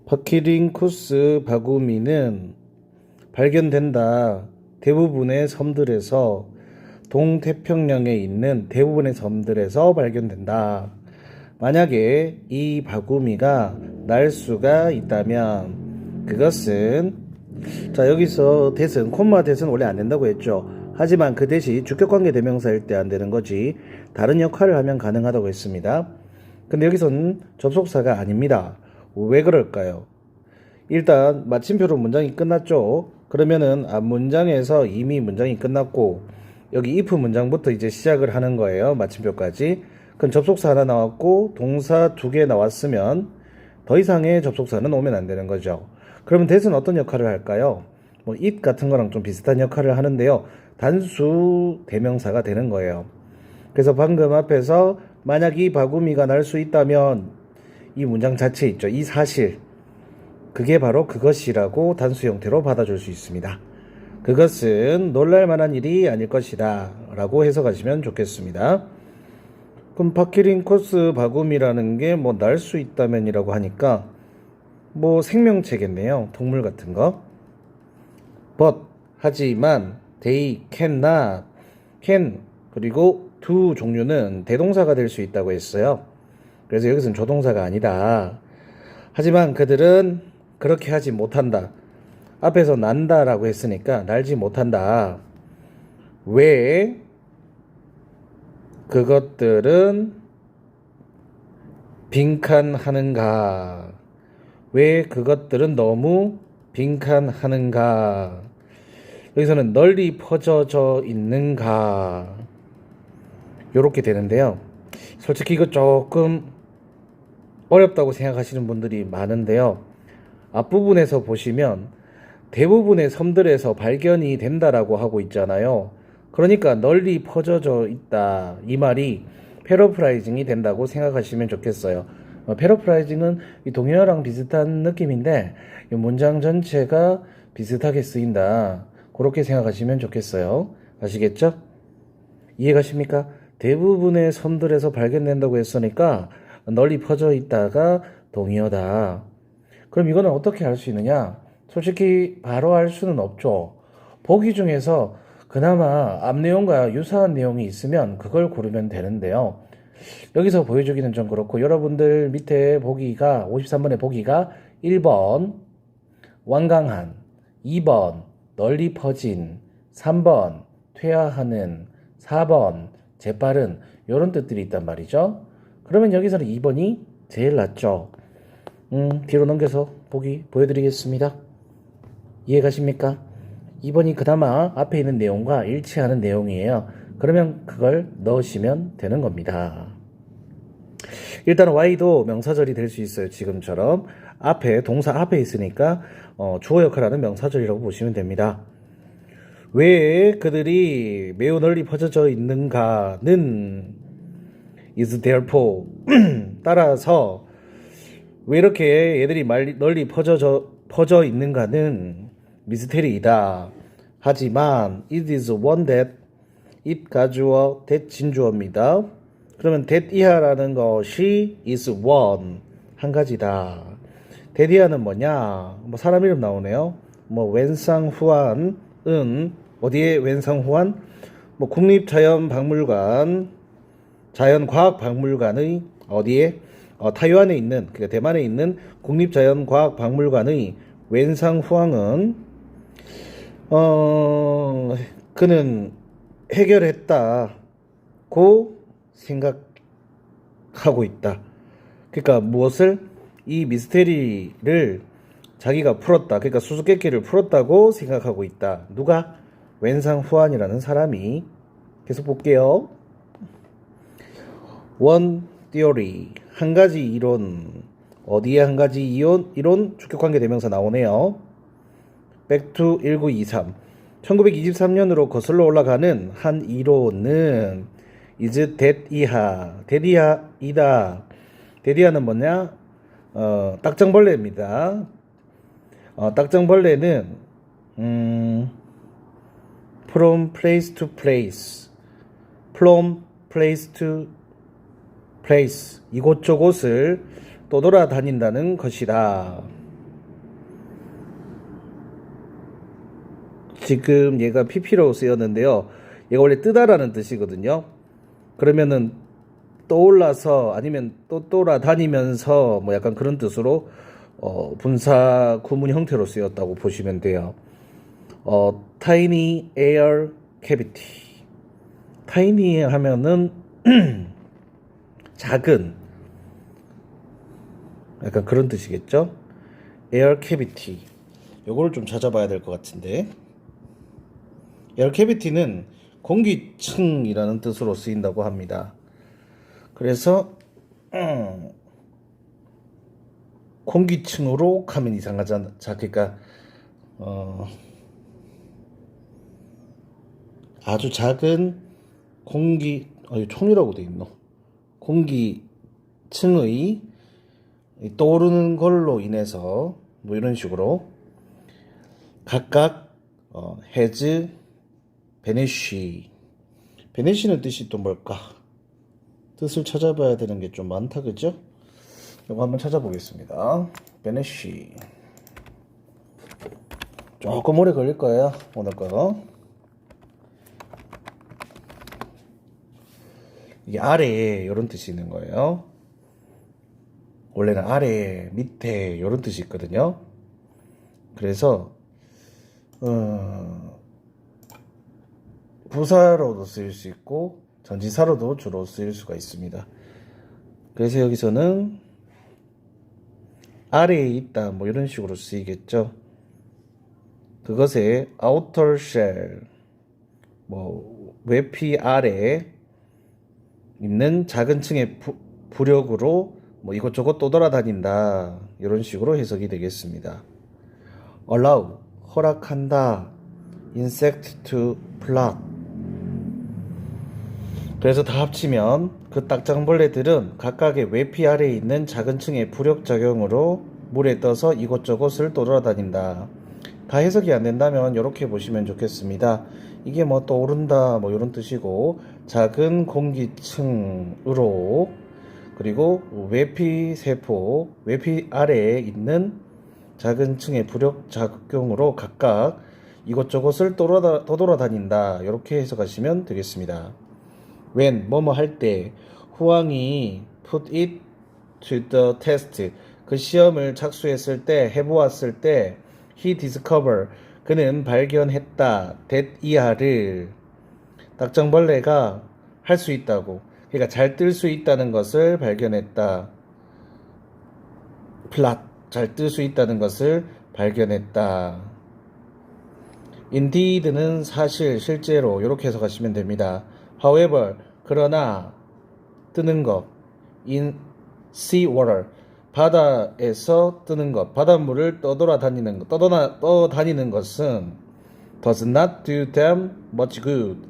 바키링쿠스 바구미는 발견된다. 대부분의 섬들에서 동태평양에 있는 대부분의 섬들에서 발견된다. 만약에 이 바구미가 날 수가 있다면 그것은 여기서 대은 콤마 대은 원래 안 된다고 했죠. 하지만 그 대시 주격관계 대명사일 때 안 되는 거지 다른 역할을 하면 가능하다고 했습니다. 근데 여기서는 접속사가 아닙니다. 왜 그럴까요? 일단 마침표로 문장이 끝났죠. 그러면은 문장에서 이미 문장이 끝났고 여기 if 문장부터 이제 시작을 하는 거예요. 마침표까지. 그럼 접속사 하나 나왔고 동사 2개 나왔으면 더 이상의 접속사는 오면 안 되는 거죠. 그러면 that은 어떤 역할을 할까요? it 같은 거랑 좀 비슷한 역할을 하는데요. 단수 대명사가 되는 거예요. 그래서 방금 앞에서 만약 이 바구미가 날 수 있다면 이 문장 자체 있죠. 이 사실 그게 바로 그것이라고 단수 형태로 받아줄 수 있습니다. 그것은 놀랄만한 일이 아닐 것이다 라고 해석하시면 좋겠습니다. 그럼 바키링쿠스 바구미라는 게 날 수 있다면 이라고 하니까 생명체겠네요. 동물 같은 거. But 하지만 they cannot can 그리고 do 종류는 대동사가 될 수 있다고 했어요. 그래서 여기서는 조동사가 아니다. 하지만 그들은 그렇게 하지 못한다. 앞에서 난다라고 했으니까 날지 못한다. 왜? 그것들은 빈칸하는가? 왜 그것들은 너무 빈칸하는가? 여기서는 널리 퍼져져 있는가? 요렇게 되는데요. 솔직히 이거 조금 어렵다고 생각하시는 분들이 많은데요. 앞부분에서 보시면 대부분의 섬들에서 발견이 된다라고 하고 있잖아요. 그러니까 널리 퍼져져 있다. 이 말이 패러프라이징이 된다고 생각하시면 좋겠어요. 패러프라이징은 이 동요랑 비슷한 느낌인데 이 문장 전체가 비슷하게 쓰인다. 그렇게 생각하시면 좋겠어요. 아시겠죠? 이해가십니까? 대부분의 섬들에서 발견된다고 했으니까 널리 퍼져 있다가 동의어다. 그럼 이거는 어떻게 알 수 있느냐? 솔직히 바로 알 수는 없죠. 보기 중에서 그나마 앞 내용과 유사한 내용이 있으면 그걸 고르면 되는데요. 여기서 보여주기는 좀 그렇고 여러분들 밑에 보기가 53번의 보기가 1번 완강한, 2번 널리 퍼진, 3번 퇴화하는, 4번 재빠른 이런 뜻들이 있단 말이죠. 그러면 여기서는 2번이 제일 낫죠. 뒤로 넘겨서 보기 보여드리겠습니다. 이해가십니까? 2번이 그나마 앞에 있는 내용과 일치하는 내용이에요. 그러면 그걸 넣으시면 되는 겁니다. 일단 Y도 명사절이 될 수 있어요. 지금처럼 앞에 동사 앞에 있으니까 주어 역할하는 명사절이라고 보시면 됩니다. 왜 그들이 매우 널리 퍼져져 있는가는 is therefore 따라서 왜 이렇게 얘들이 널리 퍼져 있는가는 미스테리이다. 하지만 it is one that it 가주어 that 진주어입니다. 그러면 that 이하라는 것이 is one 한 가지다. that 이하는 뭐냐? 사람 이름 나오네요. 웬상후안은 어디에 웬상후안? 국립자연박물관 자연과학박물관의 어디에? 타이완에 있는 그러니까 대만에 있는 국립자연과학박물관의 웬상후앙은 그는 해결했다고 생각하고 있다. 그러니까 무엇을? 이 미스테리를 자기가 풀었다. 그러니까 수수께끼를 풀었다고 생각하고 있다. 누가? 웬상후안이라는 사람이. 계속 볼게요. One theory 한 가지 이론. 어디에 한 가지 이론? 주격관계 대명사 나오네요. Back to 1923 1923년으로 거슬러 올라가는 한 이론은 is that 이하 that 이하이다. that 이하는 뭐냐? 딱정벌레입니다. 딱정벌레는 from place to place from place to place 이곳저곳을 떠돌아다닌다는 것이다. 지금 얘가 pp로 쓰였는데요. 얘가 원래 뜨다라는 뜻이거든요. 그러면은 떠올라서 아니면 또 돌아다니면서 뭐 약간 그런 뜻으로 분사 구문 형태로 쓰였다고 보시면 돼요. tiny air cavity. tiny 하면은 작은 약간 그런 뜻이겠죠? air cavity. 요거를 좀 찾아봐야 될 것 같은데. 에어 캐비티는 공기층이라는 뜻으로 쓰인다고 합니다. 그래서 공기층으로 하면 이상하잖아. 자, 그러니까 아주 작은 총이라고 돼 있노. 공기층의 떠오르는 걸로 인해서 뭐 이런 식으로 각각 has 베네쉬는 뜻이 또 뭘까? 뜻을 찾아봐야 되는 게 좀 많다, 그죠? 이거 한번 찾아보겠습니다. 베네쉬. 조금 오래 걸릴 거예요, 오늘 거. 이게 아래에 이런 뜻이 있는 거예요. 원래는 아래, 밑에 이런 뜻이 있거든요. 그래서 부사로도 쓰일 수 있고 전치사로도 주로 쓰일 수가 있습니다. 그래서 여기서는 아래에 있다 뭐 이런 식으로 쓰이겠죠. 그것의 outer shell 뭐 외피 아래에 있는 작은 층의 부력으로 뭐 이것저것 떠돌아다닌다 이런 식으로 해석이 되겠습니다. allow 허락한다 insect to flock. 그래서 다 합치면 그 딱정벌레들은 각각의 외피 아래에 있는 작은 층의 부력작용으로 물에 떠서 이곳저곳을 떠돌아다닌다. 다 해석이 안 된다면 이렇게 보시면 좋겠습니다. 이게 뭐 떠오른다 뭐 이런 뜻이고 작은 공기층으로 그리고 외피 세포 외피 아래에 있는 작은 층의 부력작용으로 각각 이곳저곳을 떠돌아다닌다 이렇게 해석하시면 되겠습니다. when 뭐뭐 할 때 후왕이 put it to the test 그 시험을 착수했을 때 해보았을 때 he discover 그는 발견했다 that 이하를 딱정벌레가 할 수 있다고 그러니까 잘 뜰 수 있다는 것을 발견했다. 플랫 잘 뜰 수 있다는 것을 발견했다. indeed는 사실 실제로 이렇게 해석하시면 됩니다. however 그러나 뜨는 것 in sea water 바다에서 뜨는 것 바닷물을 떠다니는 것은 does not do them much good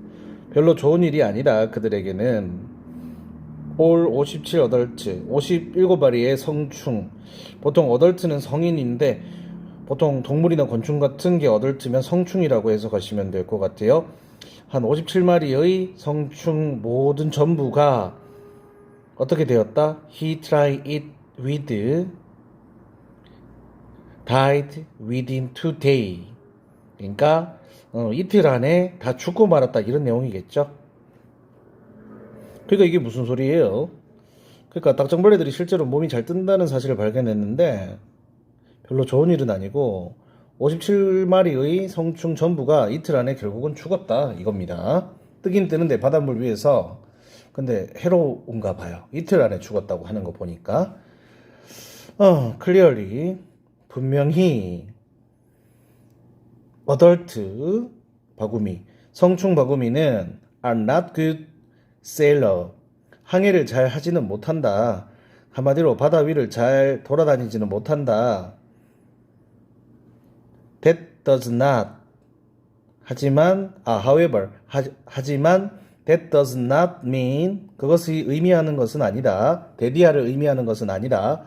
별로 좋은 일이 아니라 그들에게는 all 57 어덜트 57마리의 성충 보통 어덜트는 성인인데 보통 동물이나 곤충 같은 게 어덜트면 성충이라고 해석하시면 될 것 같아요. 한 57마리의 성충 모든 전부가 어떻게 되었다? He tried it with died within 2 days. 그러니까 이틀 안에 다 죽고 말았다 이런 내용이겠죠. 그러니까 이게 무슨 소리예요? 그러니까 딱정벌레들이 실제로 몸이 잘 뜬다는 사실을 발견했는데 별로 좋은 일은 아니고 57마리의 성충 전부가 이틀 안에 결국은 죽었다 이겁니다. 뜨긴 뜨는데 바닷물 위에서 근데 해로운가 봐요. 이틀 안에 죽었다고 하는 거 보니까 clearly 분명히 adult 바구미 성충 바구미는 are not good sailor 항해를 잘 하지는 못한다. 한마디로 바다 위를 잘 돌아다니지는 못한다. That does not 하지만 however 하지만 that does not mean 그것이 의미하는 것은 아니다. 데디아를 의미하는 것은 아니다.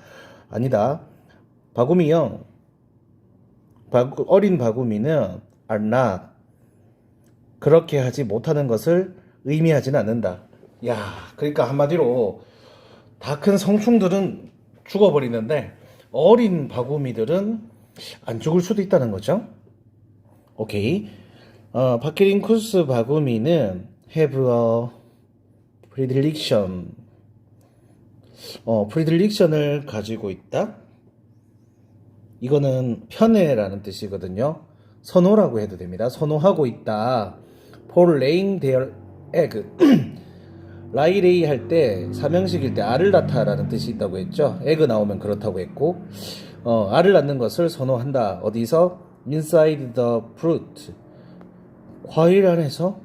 바구미형 어린 바구미는 are not 그렇게 하지 못하는 것을 의미하지는 않는다. 야, 그러니까 한마디로 다 큰 성충들은 죽어버리는데 어린 바구미들은 안 죽을 수도 있다는 거죠. 오케이. 바퀴링쿠스 바구미는 have a predilection, predilection을 가지고 있다. 이거는 편애라는 뜻이거든요. 선호라고 해도 됩니다. 선호하고 있다. for laying their egg. 라이레이 할 때 삼형식일 때 알을 낳다라는 뜻이 있다고 했죠. 에그 나오면 그렇다고 했고, 알을 낳는 것을 선호한다. 어디서? inside the fruit. 과일 안에서,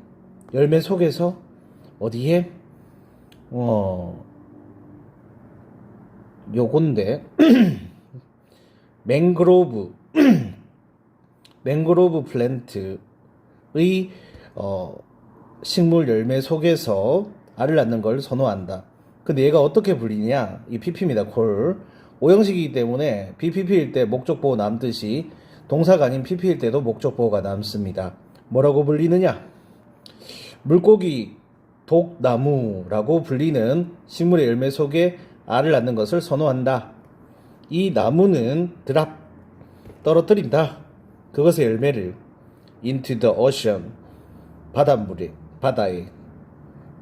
열매 속에서, 어디에? 요건데 맹그로브 플랜트의 식물 열매 속에서 알을 낳는 걸 선호한다. 근데 얘가 어떻게 불리냐? 이 PP입니다. 콜. 오형식이기 때문에 BPP일 때 목적보호 남듯이 동사가 아닌 PP일 때도 목적보호가 남습니다. 뭐라고 불리느냐? 물고기 독나무라고 불리는 식물의 열매 속에 알을 낳는 것을 선호한다. 이 나무는 드랍 떨어뜨린다. 그것의 열매를 into the ocean 바다에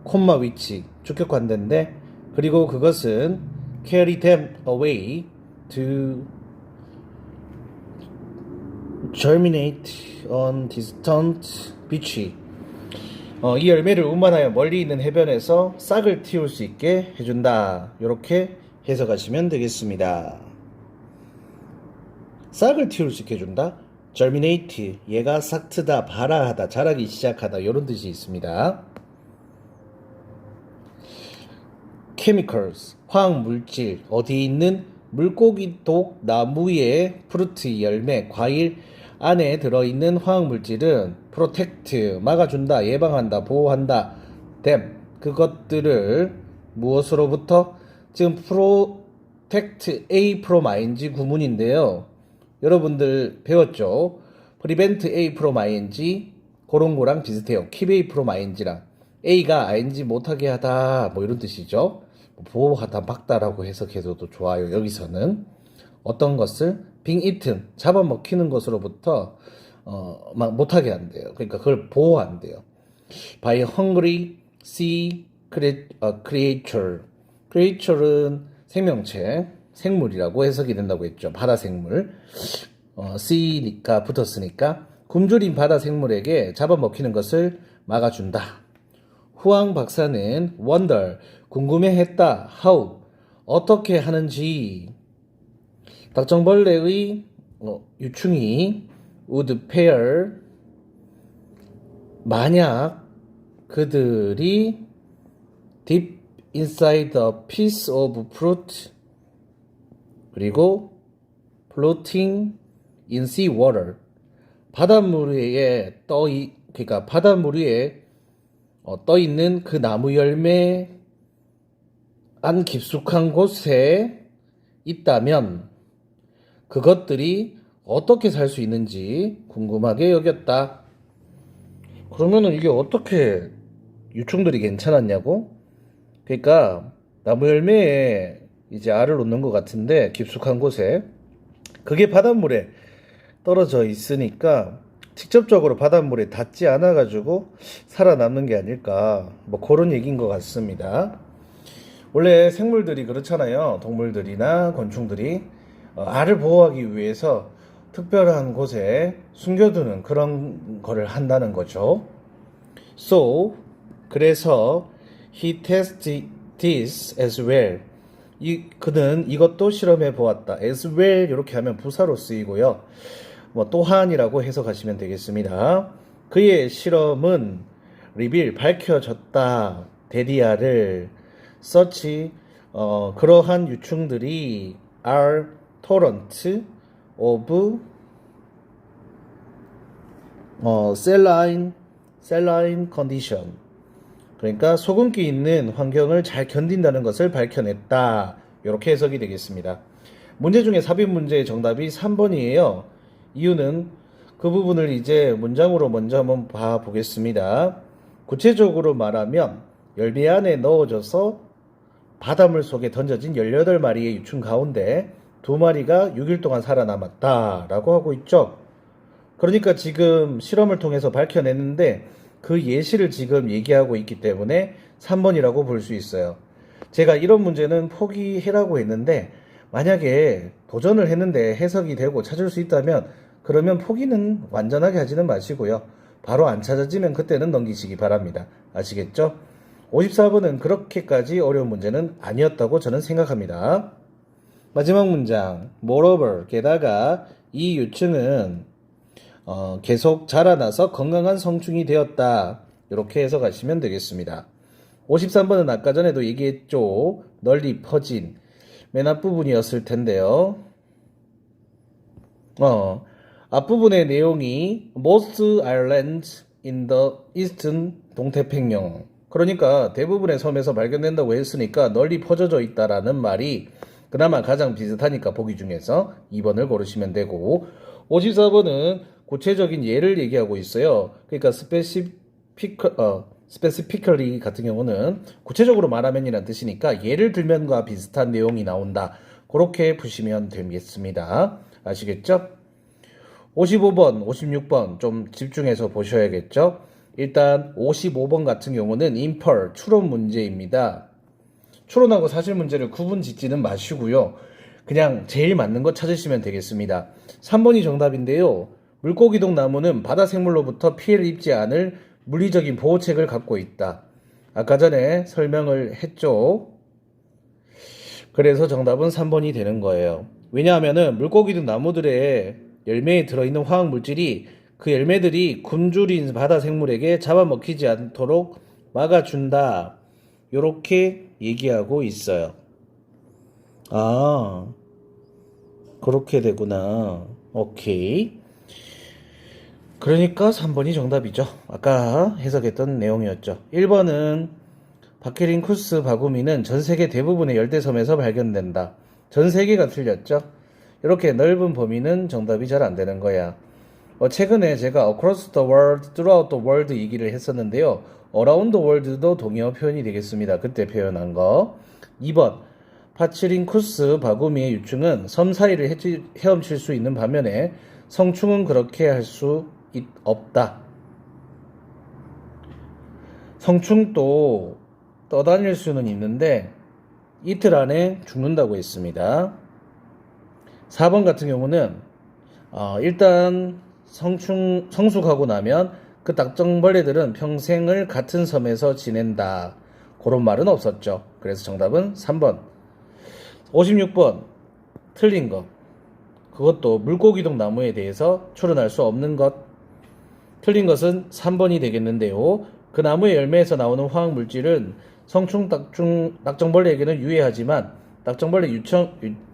콤마 위치 주격관대인데 그리고 그것은 carry them away to germinate on distant beach. 이 열매를 운반하여 멀리 있는 해변에서 싹을 틔울 수 있게 해준다. 이렇게 해석하시면 되겠습니다. 싹을 틔울 수 있게 해준다. germinate, 얘가 싹 트다, 발화하다, 자라기 시작하다 이런 뜻이 있습니다. chemicals, 화학물질, 어디 있는 물고기 독 나무의 프루트, 열매, 과일 안에 들어있는 화학물질은 protect, 막아준다, 예방한다, 보호한다, them, 그것들을 무엇으로부터? 지금 protect A from ing 구문인데요. 여러분들 배웠죠? prevent A from ing 그런 거랑 비슷해요. keep A from ing랑 A가 ing 못하게 하다 뭐 이런 뜻이죠. 보호하다, 막다라고 해석해도 좋아요. 여기서는 어떤 것을 being eaten, 잡아먹히는 것으로부터 막 못하게 한대요. 그러니까 그걸 보호한대요. by hungry sea creature. creature는 생명체, 생물이라고 해석이 된다고 했죠. 바다 생물. sea니까 붙었으니까 굶주린 바다 생물에게 잡아먹히는 것을 막아준다. 후앙 박사는 wonder, 궁금해했다. how, 어떻게 하는지. 닭정벌레의 유충이 would pair, 만약 그들이 deep inside a piece of fruit 그리고 floating in sea water, 바닷물 위에 그러니까 바닷물 위에 떠 있는 그 나무 열매 안 깊숙한 곳에 있다면 그것들이 어떻게 살 수 있는지 궁금하게 여겼다. 그러면은 이게 어떻게 유충들이 괜찮았냐고? 그러니까 나무 열매에 이제 알을 놓는 것 같은데 깊숙한 곳에 그게 바닷물에 떨어져 있으니까 직접적으로 바닷물에 닿지 않아 가지고 살아남는 게 아닐까, 뭐 그런 얘기인 것 같습니다. 원래 생물들이 그렇잖아요. 동물들이나 곤충들이 알을 보호하기 위해서 특별한 곳에 숨겨두는 그런 거를 한다는 거죠. So, 그래서 he tested this as well. 그는 이것도 실험해 보았다. as well 이렇게 하면 부사로 쓰이고요. 뭐 또한이라고 해석하시면 되겠습니다. 그의 실험은 reveal, 밝혀졌다. 데리아를 such, 그러한 유충들이 are tolerant of saline condition. 그러니까 소금기 있는 환경을 잘 견딘다는 것을 밝혀냈다. 이렇게 해석이 되겠습니다. 문제 중에 삽입 문제의 정답이 3번이에요. 이유는 그 부분을 이제 문장으로 먼저 한번 봐보겠습니다. 구체적으로 말하면 열매 안에 넣어져서 바닷물 속에 던져진 18마리의 유충 가운데 2마리가 6일 동안 살아남았다 라고 하고 있죠. 그러니까 지금 실험을 통해서 밝혀냈는데 그 예시를 지금 얘기하고 있기 때문에 3번이라고 볼 수 있어요. 제가 이런 문제는 포기해라고 했는데 만약에 도전을 했는데 해석이 되고 찾을 수 있다면 그러면 포기는 완전하게 하지는 마시고요. 바로 안 찾아지면 그때는 넘기시기 바랍니다. 아시겠죠? 54번은 그렇게까지 어려운 문제는 아니었다고 저는 생각합니다. 마지막 문장. Moreover, 게다가 이 유충은 계속 자라나서 건강한 성충이 되었다. 이렇게 해석하시면 되겠습니다. 53번은 아까 전에도 얘기했죠. 널리 퍼진 맨 앞부분이었을 텐데요. 앞부분의 내용이 Most islands in the eastern 동태평양. 그러니까 대부분의 섬에서 발견된다고 했으니까 널리 퍼져져 있다라는 말이 그나마 가장 비슷하니까 보기 중에서 2번을 고르시면 되고 54번은 구체적인 예를 얘기하고 있어요. 그러니까 specifically 같은 경우는 구체적으로 말하면이란 뜻이니까 예를 들면과 비슷한 내용이 나온다. 그렇게 보시면 되겠습니다. 아시겠죠? 55번, 56번 좀 집중해서 보셔야겠죠? 일단 55번 같은 경우는 infer, 추론 문제입니다. 추론하고 사실 문제를 구분 짓지는 마시고요. 그냥 제일 맞는 거 찾으시면 되겠습니다. 3번이 정답인데요. 물고기동 나무는 바다 생물로부터 피해를 입지 않을 물리적인 보호책을 갖고 있다. 아까 전에 설명을 했죠. 그래서 정답은 3번이 되는 거예요. 왜냐하면은 물고기등 나무들의 열매에 들어있는 화학 물질이 그 열매들이 굶주린 바다 생물에게 잡아먹히지 않도록 막아준다. 요렇게 얘기하고 있어요. 아, 그렇게 되구나. 오케이. 그러니까 3번이 정답이죠. 아까 해석했던 내용이었죠. 1번은 바케린쿠스 바구미는 전 세계 대부분의 열대섬에서 발견된다. 전 세계가 틀렸죠. 이렇게 넓은 범위는 정답이 잘 안 되는 거야. 최근에 제가 across the world, throughout the world 얘기를 했었는데요. around the world도 동의어 표현이 되겠습니다. 그때 표현한 거. 2번 파치린쿠스 바구미의 유충은 섬 사이를 헤엄칠 수 있는 반면에 성충은 그렇게 할 수 없다. 성충도 떠다닐 수는 있는데 이틀 안에 죽는다고 했습니다. 4번 같은 경우는 일단 성숙하고 나면 그 딱정벌레들은 평생을 같은 섬에서 지낸다. 그런 말은 없었죠. 그래서 정답은 3번. 56번 틀린 것. 그것도 물고기동 나무에 대해서 추론할 수 없는 것. 틀린 것은 3번이 되겠는데요. 그 나무의 열매에서 나오는 화학 물질은 성충 딱정벌레에게는 유해하지만 딱정벌레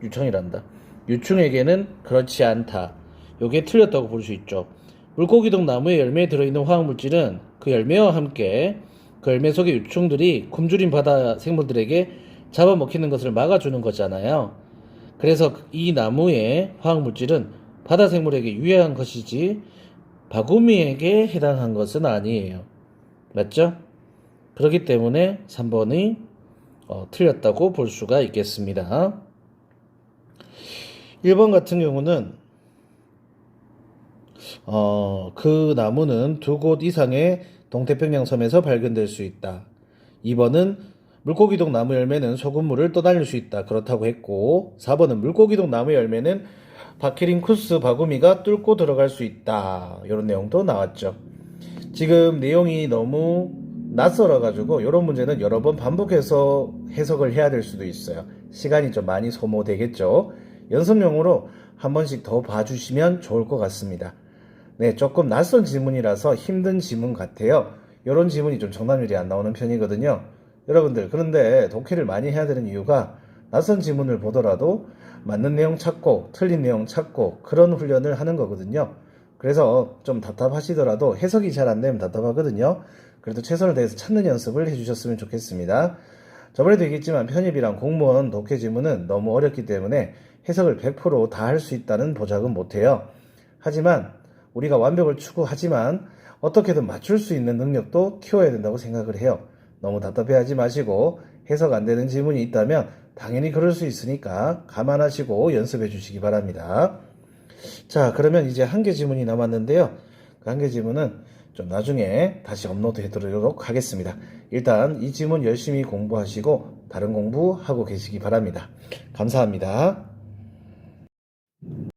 유청이란다. 유충에게는 그렇지 않다. 요게 틀렸다고 볼 수 있죠. 물고기동 나무의 열매에 들어있는 화학 물질은 그 열매와 함께 그 열매 속의 유충들이 굶주린 바다 생물들에게 잡아먹히는 것을 막아주는 거잖아요. 그래서 이 나무의 화학 물질은 바다 생물에게 유해한 것이지 바구미에게 해당한 것은 아니에요. 맞죠? 그렇기 때문에 3번이 틀렸다고 볼 수가 있겠습니다. 1번 같은 경우는 그 나무는 2곳 이상의 동태평양 섬에서 발견될 수 있다. 2번은 물고기동 나무 열매는 소금물을 떠다닐 수 있다. 그렇다고 했고 4번은 물고기동 나무 열매는 바케린쿠스 바구미가 뚫고 들어갈 수 있다. 이런 내용도 나왔죠. 지금 내용이 너무 낯설어가지고 이런 문제는 여러 번 반복해서 해석을 해야 될 수도 있어요. 시간이 좀 많이 소모되겠죠. 연습용으로 한 번씩 더 봐주시면 좋을 것 같습니다. 네, 조금 낯선 지문이라서 힘든 지문 같아요. 이런 지문이 좀 정답률이 안 나오는 편이거든요. 여러분들, 그런데 독해를 많이 해야 되는 이유가 낯선 지문을 보더라도 맞는 내용 찾고 틀린 내용 찾고 그런 훈련을 하는 거거든요. 그래서 좀 답답하시더라도 해석이 잘 안 되면 답답하거든요. 그래도 최선을 다해서 찾는 연습을 해주셨으면 좋겠습니다. 저번에도 얘기했지만 편입이랑 공무원 독해 지문은 너무 어렵기 때문에 해석을 100% 다 할 수 있다는 보장은 못해요. 하지만 우리가 완벽을 추구하지만 어떻게든 맞출 수 있는 능력도 키워야 된다고 생각을 해요. 너무 답답해하지 마시고 해석 안 되는 지문이 있다면 당연히 그럴 수 있으니까 감안하시고 연습해 주시기 바랍니다. 자, 그러면 이제 한 개 지문이 남았는데요. 그 한 개 지문은 좀 나중에 다시 업로드 해드리도록 하겠습니다. 일단 이 지문 열심히 공부하시고 다른 공부하고 계시기 바랍니다. 감사합니다.